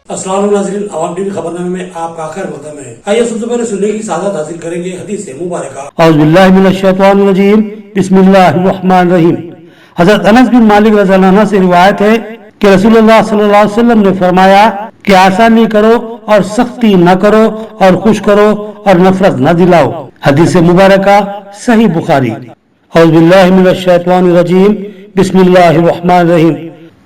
अस्सलाम वालेकुम नाज़रीन, आवाम टीवी खबरनामे में आपका खैर मक़दम है। आइए सबसे पहले सुनने की सादत हासिल करेंगे हदीस मुबारक। औज़ु बिल्लाहि मिनश शैतानिर रजीम, बिस्मिल्लाहिर रहमानिर रहीम। हज़रत अनस बिन मालिक रज़ियल्लाहु अन्हु से रिवायत है कि रसूलुल्लाह सल्लल्लाहु अलैहि वसल्लम ने फरमाया कि आसानी करो और सख्ती न करो और खुश करो और नफरत न दिलाओ। हदीस मुबारक सही बुखारी। औज़ु बिल्लाहि मिनश शैतानिर रजीम, बिस्मिल्लाहिर रहमानिर रहीम।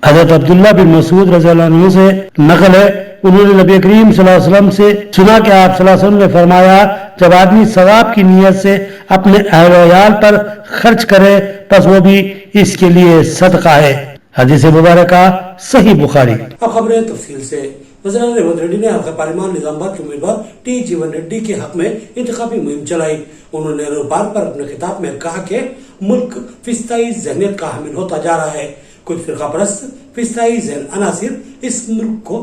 हज़रत अब्दुल्लाह बिन मसूद रज़ियल्लाहु अन्हु से नकल है, उन्होंने नबी करीम सल्लल्लाहु अलैहि वसल्लम से सुना कि आप सल्लल्लाहु अलैहि वसल्लम ने फरमाया, जब आदमी सवाब की नियत से अपने अहल वयाल पर खर्च करे बस वो भी इसके लिए सदका है। हदीस मुबारक सही बुखारी। अब खबरें तफसील से। वज़ीर आला रेवंत रेड्डी ने हल्का पार्लियामान निजामाबाद के उम्मीदवार टी जीवन रेड्डी के हक में इंतखाबी मुहिम चलाई। उन्होंने नेहरू पार्क पर अपने खिताब में कहा कि मुल्क फिस्ताई ज़हनियत का हामिल होता जा रहा है। कुछ फिरका परस्त फिस्ताई ज़हन अनासिर इस मुल्क को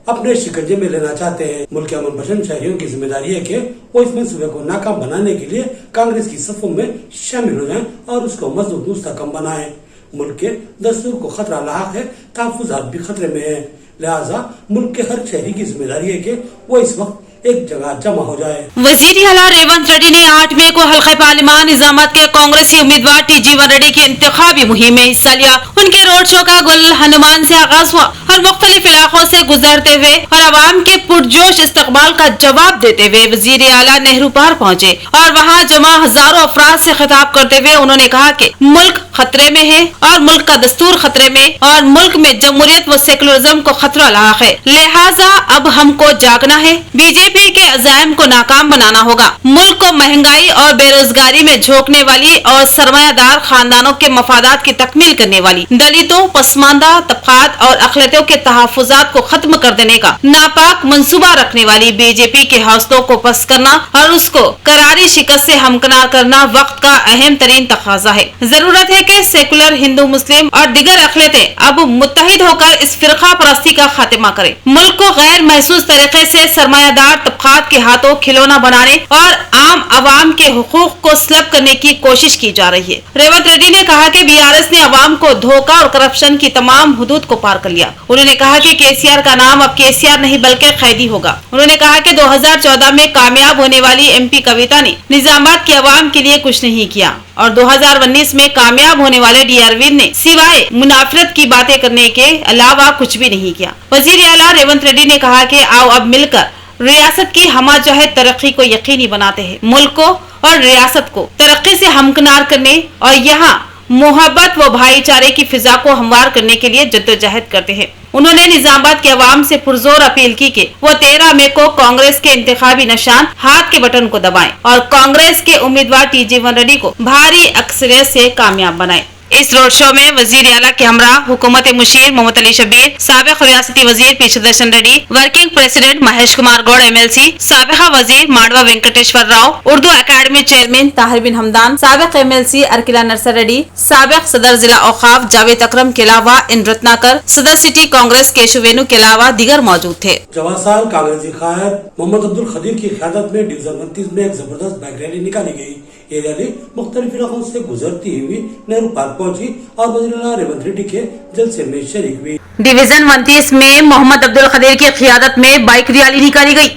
अपने शिकंजे में लेना चाहते हैं। मुल्क के अमन पसंद शहरियों की जिम्मेदारी है कि वो इस मंसूबे को नाकाम बनाने के लिए कांग्रेस की सफों में शामिल हो जाएं और उसको मजबूत मुस्तहकम बनाएं। मुल्क के दस्तूर को खतरा लाहक है, तहफ़्फ़ुज़ात भी खतरे में है, लिहाजा मुल्क के हर शहरी की जिम्मेदारी है कि वो इस वक्त एक जगह जमा हो जाए। वजीर आला रेवंत रेड्डी ने 8 मई को हल्का पार्लियामान निजामाबाद के कांग्रेसी उम्मीदवार टी जीवन रेड्डी की इंतखाबी मुहिम में हिस्सा लिया। उनके रोड शो का गुल हनुमान से आगाज हुआ और मुख्तलिफ इलाकों से गुजरते हुए और आवाम के पुरजोश इस्तकबाल का जवाब देते हुए वजीर आला नेहरू पार्क पहुँचे और वहाँ जमा हजारों अफराद से खिताब करते हुए उन्होंने कहा कि मुल्क खतरे में है और मुल्क का दस्तूर खतरे में और मुल्क में जमहूरियत व सेकुलरिज्म को खतरा लाक है, लिहाजा अब हमको जागना है। बीजेपी के अज़ाइम को नाकाम बनाना होगा। मुल्क को महंगाई और बेरोजगारी में झोंकने वाली और सरमायादार खानदानों के मफादात की तकमील करने वाली दलितों, पसमानदा तबकात और अक़लियतों के तहफ़्फ़ुज़ात को खत्म कर देने का नापाक मंसूबा रखने वाली बीजेपी के हौसलों को पस्त करना और उसको करारी शिकस्त से हमकिनार करना वक्त का अहम तरीन तकाज़ा है। जरूरत है कि सेकुलर हिंदू मुस्लिम और दीगर अक़लियतें अब मुत्तहिद होकर इस फिरका परस्ती का खात्मा करें। मुल्क को गैर महसूस तरीके से सरमायादार तबकात के हाथों खिलौना बनाने और आम आवाम के हुकूक को स्लब करने की कोशिश की जा रही है। रेवंत रेड्डी ने कहा कि बीआरएस ने अवाम को धोखा और करप्शन की तमाम हुदूद को पार कर लिया। उन्होंने कहा कि केसीआर का नाम अब केसीआर नहीं बल्कि कैदी होगा। उन्होंने कहा कि 2014 में कामयाब होने वाली एमपी कविता ने निजामाबाद के अवाम के लिए कुछ नहीं किया और 2019 में कामयाब होने वाले डीआरवीन ने सिवाय मुनाफरत की बातें करने के अलावा कुछ भी नहीं किया। वजीर आला रेवंत रेड्डी ने कहा कि आओ अब मिलकर रियासत की हमाजहत तरक्की को यकीनी बनाते हैं। मुल्क को और रियासत को तरक्की से हमकिनार करने और यहाँ मोहब्बत व भाईचारे की फिजा को हमवार करने के लिए जद्दोजहद करते हैं। उन्होंने निजामाबाद के अवाम से पुरजोर अपील की कि वो 13 मई को कांग्रेस के इंतखाबी निशान हाथ के बटन को दबाएं और कांग्रेस के उम्मीदवार टी जीवन रेड्डी को भारी अक्सरियत से कामयाब बनाएं। इस रोड शो में वजीर आला के हमरा हुकूमत मुशीर मोहम्मद अली शबीर, साबिक रियासती वजीर P Sudarshan Reddy, working president Mahesh Kumar Goud MLC, साबिका वजीर मांडवा वेंकटेश्वर राव, उर्दू अकादमी चेयरमैन ताहिर बिन हमदान, साबिक एमएलसी अरकिला नरसर रेड्डी, साबिक सदर जिला औकाफ जावेद अकरम के अलावा इन रत्नाकर, सदर सिटी कांग्रेस केशव वेणु के अलावा दीगर मौजूद थे। जवासाल कांग्रेसी कायद मोहम्मद अब्दुल खदीर की क़यादत में डिवीजन 29 में एक जबरदस्त बाइक रैली निकाली गई। ये रैली मुख्तलिफ इलाकों से गुजरती हुई नेहरू पार्क पहुंची और वज़ीर आला रेवंत रेड्डी के जलसे में शरीक हुई। डिवीजन 29 में मोहम्मद अब्दुल खदीर की क़यादत में बाइक रैली निकाली गई।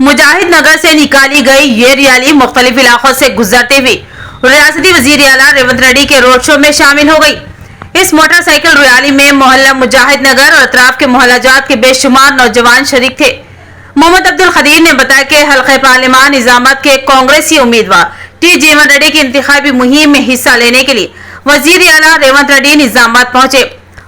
मुजाहिद नगर से निकाली गई ये रैली मुख्तलिफ इलाकों से गुजरते हुए रियासती वज़ीर आला रेवंत रेड्डी के रोड शो में शामिल हो गई। इस मोटरसाइकिल रैली में मोहल्ला मुजाहिद नगर और अतराफ के मोहल्लाजात के बेशुमार नौजवान शरीक थे। मोहम्मद अब्दुल खदीर ने बताया कि हल्का पार्लियामान निजामाबाद के कांग्रेसी उम्मीदवार टी जीवन रेड्डी की इंतखाबी मुहिम में हिस्सा लेने के लिए वजीर आला रेवंत रेड्डी निजामाबाद पहुंचे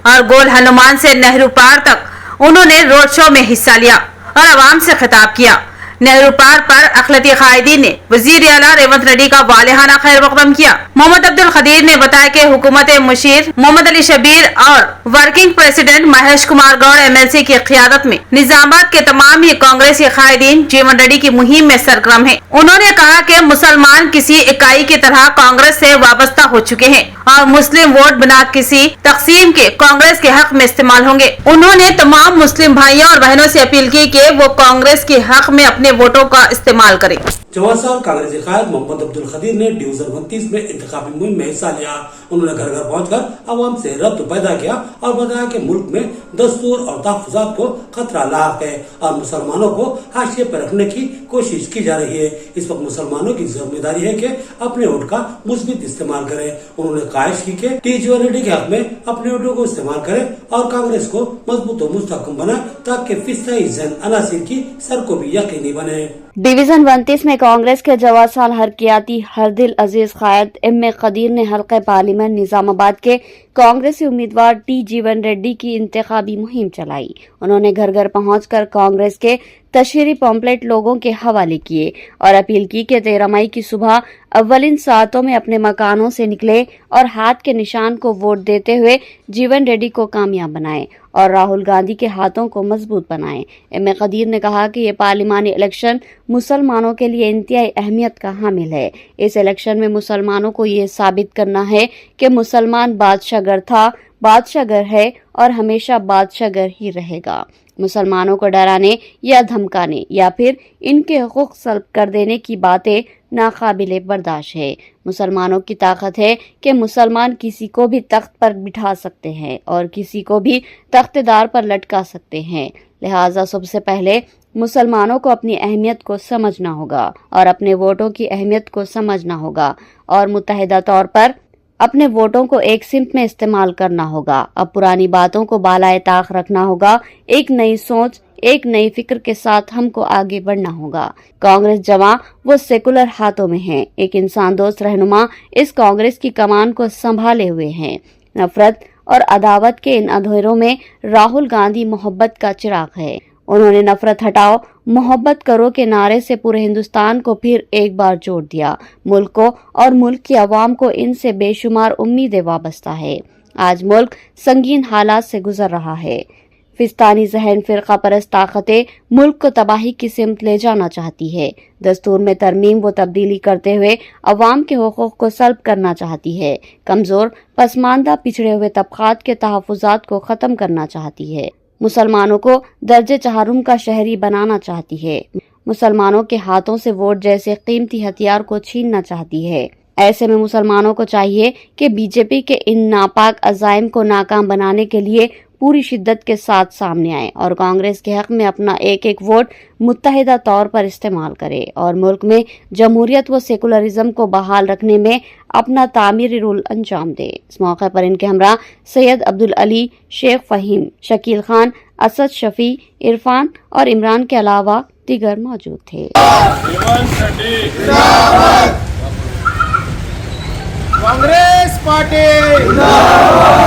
और गोल हनुमान से नेहरू पार्क तक उन्होंने रोड शो में हिस्सा लिया और आवाम से खिताब किया। नेहरू पार्क पर अक़लियती कायदीन ने वजीर आला रेवंत रेड्डी का वालिहाना खैर मक़दम किया। मोहम्मद अब्दुल खदीर ने बताया कि हुकूमत मुशीर मोहम्मद अली शबीर और working president Mahesh Kumar Goud MLC की क़यादत में निजामाबाद के तमाम ही कांग्रेसी कायदीन जीवन रेड्डी की मुहिम में सरगर्म है। उन्होंने कहा कि मुसलमान किसी इकाई की तरह कांग्रेस से वाबस्ता हो चुके हैं और मुस्लिम वोट बिना किसी तकसीम के कांग्रेस के हक में इस्तेमाल होंगे। उन्होंने तमाम मुस्लिम भाइयों और बहनों से अपील की कि वो कांग्रेस के हक में अपने वोटों का इस्तेमाल करें। जवासार कांग्रेसी कायद मोहम्मद अब्दुल खदीर ने डिवीजन 29 में इंतखाबी मुहिम में हिस्सा लिया। उन्होंने घर घर पहुंचकर आवाम से रब्त पैदा किया और बताया कि मुल्क में दस्तूर और तहफ़्फ़ुज़ात को खतरा लाक है और मुसलमानों को हाशिए पर रखने की कोशिश की जा रही है। इस वक्त मुसलमानों की जिम्मेदारी है कि अपने वोट का मुस्बित इस्तेमाल करें। उन्होंने ख्वाहिश की कि टी जीवन रेड्डी के हक में अपने वोटों को इस्तेमाल करें और कांग्रेस को मजबूत और मुस्तहकम बनाए ताकि फिस्ताई ज़हन अनासिर की सर को भी यकीनी बने। डिवीजन 29 में कांग्रेस के जवासाल हरकियाती हरदिल अजीज कायद एम कदीर ने हल्के पार्लियामेंट निजामाबाद के कांग्रेसी उम्मीदवार टी जीवन रेड्डी की इंतखाबी मुहिम चलाई। उन्होंने घर घर पहुंचकर कांग्रेस के तशहरी पॉम्पलेट लोगों के हवाले किए और अपील की कि 13 मई की सुबह अव्वलिन सातों में अपने मकानों से निकले और हाथ के निशान को वोट देते हुए जीवन रेड्डी को कामयाब बनाएं और राहुल गांधी के हाथों को मजबूत बनाएं। एम कदीर ने कहा कि ये पार्लिमानी इलेक्शन मुसलमानों के लिए इंतहाई अहमियत का हामिल है। इस इलेक्शन में मुसलमानों को ये साबित करना है कि मुसलमान बादशाहगर था, बादशाहगर है और हमेशा बादशाहगर ही रहेगा। मुसलमानों को डराने या धमकाने या फिर इनके हुकूक सल्ब कर देने की बातें नाकाबिले बर्दाश्त है। मुसलमानों की ताकत है कि मुसलमान किसी को भी तख्त पर बिठा सकते हैं और किसी को भी तख्तेदार पर लटका सकते हैं। लिहाजा सबसे पहले मुसलमानों को अपनी अहमियत को समझना होगा और अपने वोटों की अहमियत को समझना होगा और मुत्तहिदा तौर पर अपने वोटों को एक सिमत में इस्तेमाल करना होगा। अब पुरानी बातों को बालाए ताक रखना होगा। एक नई सोच, एक नई फिक्र के साथ हमको आगे बढ़ना होगा। कांग्रेस जवां वो सेकुलर हाथों में है। एक इंसान दोस्त रहनुमा इस कांग्रेस की कमान को संभाले हुए हैं। नफरत और अदावत के इन अंधेरों में राहुल गांधी मोहब्बत का चिराग है। उन्होंने नफरत हटाओ मोहब्बत करो के नारे से पूरे हिंदुस्तान को फिर एक बार जोड़ दिया। मुल्क को और मुल्क की आवाम को इनसे बेशुमार उम्मीदें वाबस्ता है। आज मुल्क संगीन हालात से गुजर रहा है। फिस्तानी जहन फिरका परस्त ताकतें मुल्क को तबाही की सिमत ले जाना चाहती है। दस्तूर में तरमीम व तब्दीली करते हुए अवाम के हुकूक को सल्ब करना चाहती है। कमजोर, पसमानदा, पिछड़े हुए तबकात के तहफ़्फ़ुज़ात को खत्म करना चाहती है। मुसलमानों को दर्जे चहारुम का शहरी बनाना चाहती है। मुसलमानों के हाथों से वोट जैसे कीमती हथियार को छीनना चाहती है। ऐसे में मुसलमानों को चाहिए कि बीजेपी के इन नापाक अज़ाइम को नाकाम बनाने के लिए पूरी शिद्दत के साथ सामने आए और कांग्रेस के हक में अपना एक एक वोट मुत्तहिदा तौर पर इस्तेमाल करे और मुल्क में जमहूरियत व सेकुलरिज्म को बहाल रखने में अपना तामीरी रोल अंजाम दे। इस मौके पर इनके हमरा सैयद अब्दुल अली, शेख फहीम, शकील खान, असद शफी, इरफान और इमरान के अलावा दीगर मौजूद थे। Congress party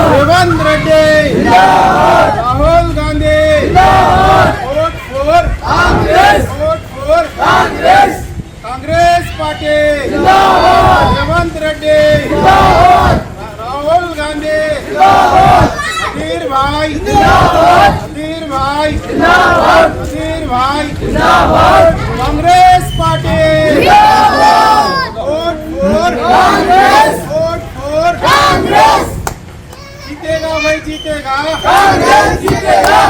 Revanth Reddy, Rahul Gandhi, vote for Congress, vote for Congress, Congress party Revanth Reddy, Rahul Gandhi, Adhir भाई, अधीर भाई, अधीर भाई, Congress party vote for Congress, vote for Congress, जीतेगा भाई जीतेगा, कांग्रेस जीतेगा।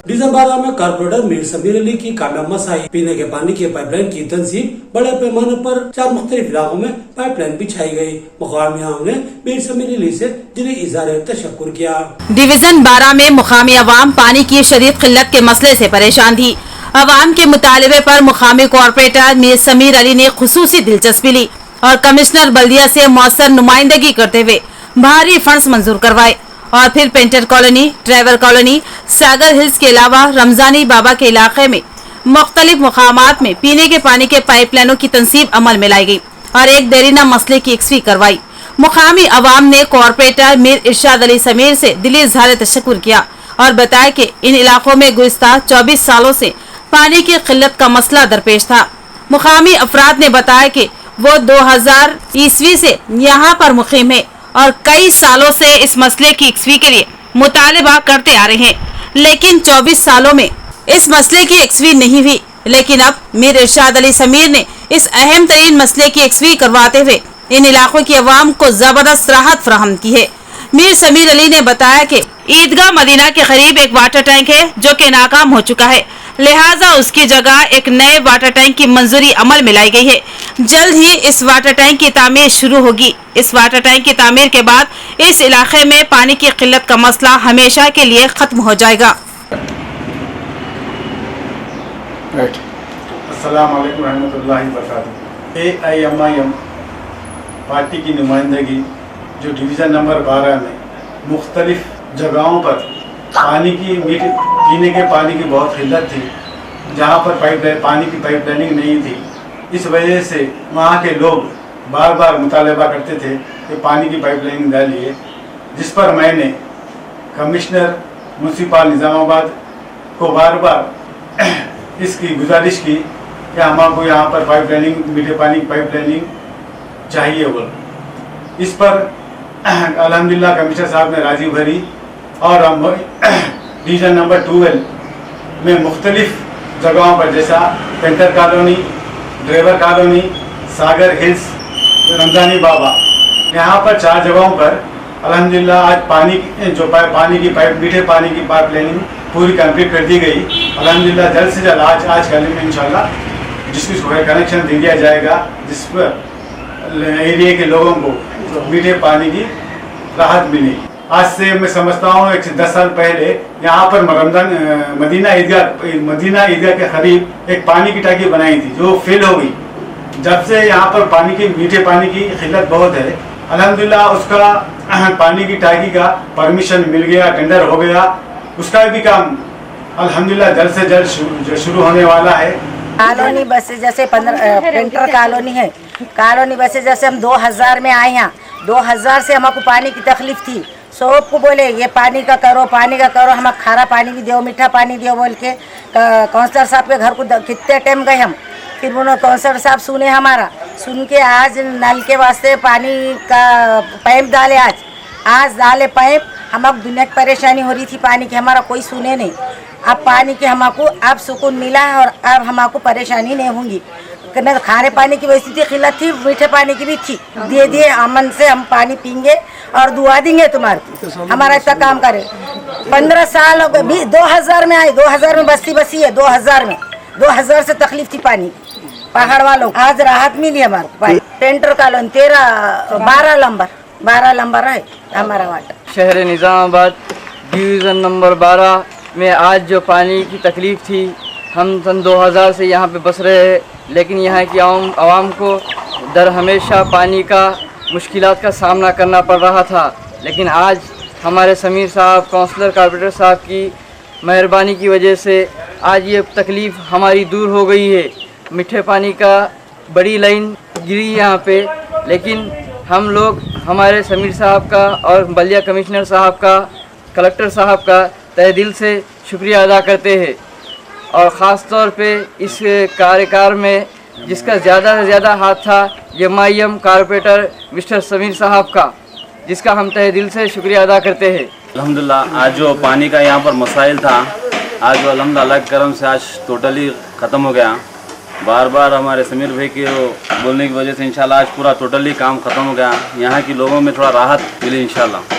डिवीजन 12 में कारपोरेटर मीर समीर अली की कामयाब मसाई। पीने के पानी की पाइपलाइन की तंसीब बड़े पैमाने पर 4 मुख्तलिफ इलाकों में पाइपलाइन बिछाई गई। मुकामी आवाम ने मीर समीर अली से दिली इज़हार तशक्कुर किया। डिवीजन 12 में मुकामी अवाम पानी की शदीद किल्लत के मसले से परेशान थी। अवाम के मुतालबे पर मुकामी कॉर्पोरेटर मीर समीर अली ने खुसूसी दिलचस्पी ली और कमिश्नर बल्दिया से मौसर नुमाइंदगी करते हुए भारी फंड्स मंजूर करवाए और फिर पेंटर कॉलोनी, ट्रेवर कॉलोनी, सागर हिल्स के अलावा रमजानी बाबा के इलाके में मुख्तलिफ मुकामात में पीने के पानी के पाइपलाइनों की तंसीब अमल में लाई गई और एक देरीना मसले की यकसवी करवाई। मुकामी अवाम ने कॉर्पोरेटर मीर इरशाद अली समीर से दिली इज़हार तशक्कुर किया और बताया कि इन इलाकों में गुज़िश्ता 24 सालों से पानी की किल्लत का मसला दरपेश था। मुकामी अफराद ने बताया कि वो 2000 ईस्वी से यहाँ पर मुकीम है और कई सालों से इस मसले की यकसवी के लिए मुतालबा करते आ रहे हैं, लेकिन 24 सालों में इस मसले की यकसवी नहीं हुई। लेकिन अब मीर इरशाद अली समीर ने इस अहम तरीन मसले की यकसवी करवाते हुए इन इलाकों की अवाम को जबरदस्त राहत फराहम की है। मीर समीर अली ने बताया कि ईदगाह मदीना के करीब एक वाटर टैंक है जो कि नाकाम हो चुका है, लिहाजा उसकी जगह एक नए वाटर टैंक की मंजूरी अमल में लाई गई है। जल्द ही इस वाटर टैंक की तामीर शुरू होगी। इस वाटर टैंक की तामीर के बाद इस इलाके में पानी की किल्लत का मसला हमेशा के लिए खत्म हो जाएगा। अस्सलाम वालेकुम रहमतुल्लाहि व बरकातहू। AIMIM पार्टी की नुमाइंदगी जो डिवीज़न नंबर 12 में मुख्तलिफ जगहों पर पानी की पीने के पानी की बहुत किल्लत थी, जहाँ पर पानी की पाइप लाइनिंग नहीं थी। इस वजह से वहाँ के लोग बार बार मुतालबा करते थे कि पानी की पाइप लाइनिंग डालिए, जिस पर मैंने कमिश्नर म्युनिसिपल निज़ामाबाद को बार बार इसकी गुजारिश की कि हमको यहाँ पर पाइप लाइनिंग, मीठे पानी की पाइप लाइनिंग चाहिए। बोल इस पर अल्हम्दुलिल्लाह कमिश्नर साहब ने राजी भरी और हम डिवीज़न नंबर 12 में मुख्तलिफ जगहों पर, जैसा पेंटर कॉलोनी, ड्राइवर कॉलोनी, सागर हिल्स, रमजानी बाबा, यहाँ पर 4 जगहों पर अल्हम्दुलिल्लाह आज पानी की पाइप, मीठे पानी की पाइप लाइनिंग पूरी कंप्लीट कर दी गई। अल्हम्दुलिल्लाह जल्द से जल्द आज कल में इंशाल्लाह जिसको कनेक्शन दे दिया जाएगा, जिस पर एरिया के लोगों को मीठे पानी की राहत मिली। आज से मैं समझता हूँ 10 साल पहले यहाँ पर मदीना ईदगाह के करीब एक पानी की टंकी बनाई थी जो फेल हो गई। जब से यहाँ पर मीठे पानी की किल्लत बहुत है, अल्हम्दुलिल्लाह उसका पानी की टंकी का परमिशन मिल गया, टेंडर हो गया, उसका भी काम अल्हम्दुलिल्लाह जल्द से जल्द शुरू होने वाला है। कॉलोनी बसें जैसे पेंटर कॉलोनी है, कॉलोनी बसें जैसे हम 2000 में आए यहाँ, 2000 से हमको पानी की तकलीफ थी। सबको बोले ये पानी का करो, हमें खारा पानी भी दो, मीठा पानी दो बोल के काउंसलर साहब के घर को कितने टाइम गए हम, फिर उन्होंने काउंसलर साहब सुने हमारा, सुन के आज नल के वास्ते पानी का पाइप डाले। आज डाले पाइप, हमको दुनिया की परेशानी हो रही थी पानी की, हमारा कोई सुने नहीं। अब पानी की हमको अब सुकून मिला है और अब हमको परेशानी नहीं होंगी। खाने पानी की वैसी थी किल्लत थी, मीठे पानी की भी थी, दे दिए अमन से हम पानी पीएंगे और दुआ देंगे तुम्हारे, हमारा इतना काम करे। 15 साल हो गए, 2000 में आए, 2000 में बस्ती है, 2000 से तकलीफ थी पानी की पहाड़ वालों, आज राहत मिली हमारे। पेंटर कॉलोनी 12 नंबर है हमारा वाटर। शहर निज़ामाबाद डिवीज़न नंबर 12 में आज जो पानी की तकलीफ़ थी, हम सन 2000 से यहाँ पे बस रहे हैं, लेकिन यहाँ की आवाम को दर हमेशा पानी का मुश्किलात का सामना करना पड़ रहा था। लेकिन आज हमारे समीर साहब, काउंसलर कॉर्पोरेटर साहब की मेहरबानी की वजह से आज ये तकलीफ़ हमारी दूर हो गई है। मीठे पानी का बड़ी लाइन गिरी यहाँ पे, लेकिन हम लोग हमारे समीर साहब का और बलिया कमिश्नर साहब का, कलेक्टर साहब का तहे दिल से शुक्रिया अदा करते हैं। और ख़ास तौर पे इस कार्यकाल में जिसका ज़्यादा से ज़्यादा हाथ था MIM कॉर्पोरेटर मिस्टर समीर साहब का, जिसका हम तहे दिल से शुक्रिया अदा करते हैं। अल्हम्दुलिल्लाह आज जो पानी का यहाँ पर मसाइल था, आज जो अल्हम्दुलिल्लाह के करम से आज टोटली ख़त्म हो गया। बार बार हमारे समीर भाई के बोलने की वजह से इंशाल्लाह आज पूरा टोटली काम ख़त्म हो गया। यहाँ के लोगों में थोड़ा राहत मिली इंशाल्लाह।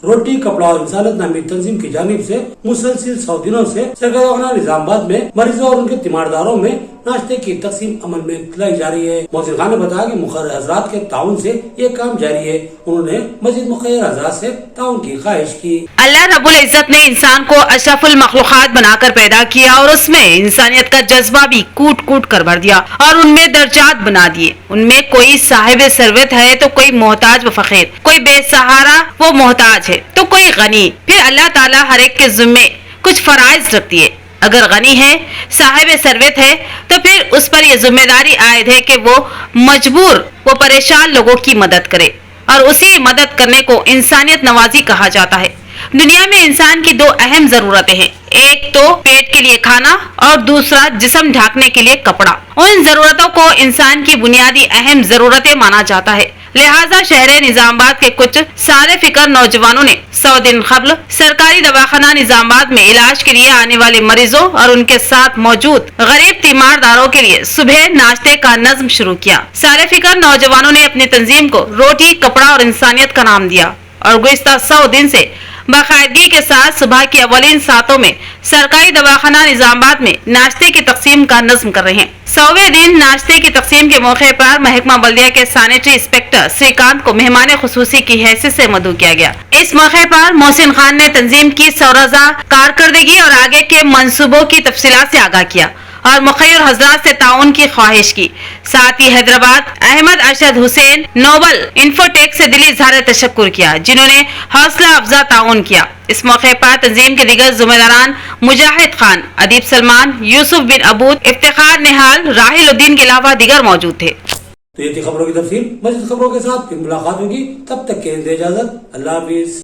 रोटी कपड़ा और इंसानियत नामी तंजीम की जानिब से मुसलसिल 100 दिनों से सरगर्दाना निजामाबाद में मरीजों और उनके तीमारदारों में नाश्ते की तकसीम अमल में लाई जा रही है। मोहसिन खान ने बताया कि मुखर्रर हजरात के ताउन से ये काम जारी है। उन्होंने मजीद मुखर्रर हजरात से ताउन की ख्वाहिश की। अल्लाह रब्बुल इज्जत ने इंसान को अशरफुल मखलूकात बनाकर पैदा किया और उसमें इंसानियत का जज्बा भी कूट कूट कर भर दिया और उनमें दर्जात बना दिए। उनमें कोई साहिब सरवत है तो कोई मोहताज व फकीर, कोई बेसहारा वो मोहताज है तो कोई गनी। फिर अल्लाह ताला हर एक के जिम्मे कुछ फराइज रखती है। अगर गनी है, साहिब सरवत है, तो फिर उस पर यह जिम्मेदारी आयद है कि वो मजबूर व परेशान लोगों की मदद करे और उसी मदद करने को इंसानियत नवाजी कहा जाता है। दुनिया में इंसान की 2 अहम जरूरतें हैं, एक तो पेट के लिए खाना और दूसरा जिस्म ढकने के लिए कपड़ा। उन जरूरतों को इंसान की बुनियादी अहम जरूरतें माना जाता है। लिहाजा शहर निजामाबाद के कुछ सारे फिक्र नौजवानों ने 100 दिन कबल सरकारी दवाखाना निजामाबाद में इलाज के लिए आने वाले मरीजों और उनके साथ मौजूद गरीब तीमारदारों के लिए सुबह नाश्ते का नज्म शुरू किया। सारे फिक्र नौजवानों ने अपनी तंजीम को रोटी, कपड़ा और इंसानियत का नाम दिया और गुज़िश्ता 100 दिन से बाकायदगी के साथ सुबह की अवलिन सातों में सरकारी दवाखाना निजामाबाद में नाश्ते की तकसीम का नज्म कर रहे हैं। 100वें दिन नाश्ते की तकसीम के मौके पर महकमा बल्दिया के सैनिटरी इंस्पेक्टर श्रीकांत को मेहमान खुसूसी की हैसियत से मदऊ किया गया। इस मौके पर मोहसिन खान ने तंजीम की सौरजा कारकर्दगी और आगे के मंसूबों की तफसीलात से आगाह किया और मुखैर हजरात से ताउन की ख्वाहिश की। साथ ही हैदराबाद अहमद अरशद हुसैन नोबल इन्फोटेक से दिली इजहार तशक्कुर किया, जिन्होंने हौसला अफजा ताउन किया। इस मौके पर तंजीम के दीगर जुम्मेदारान मुजाहिद खान, अदीब सलमान, यूसुफ बिन अबूद, इफ्तिखार निहाल, राहिल उद्दीन के अलावा दीगर मौजूद थे। तो ये थी खबरों की तफसील। मज़ीद खबरों के साथ फिर मुलाकात होगी, तब तक के लिए इजाजत, अल्लाह हाफिज।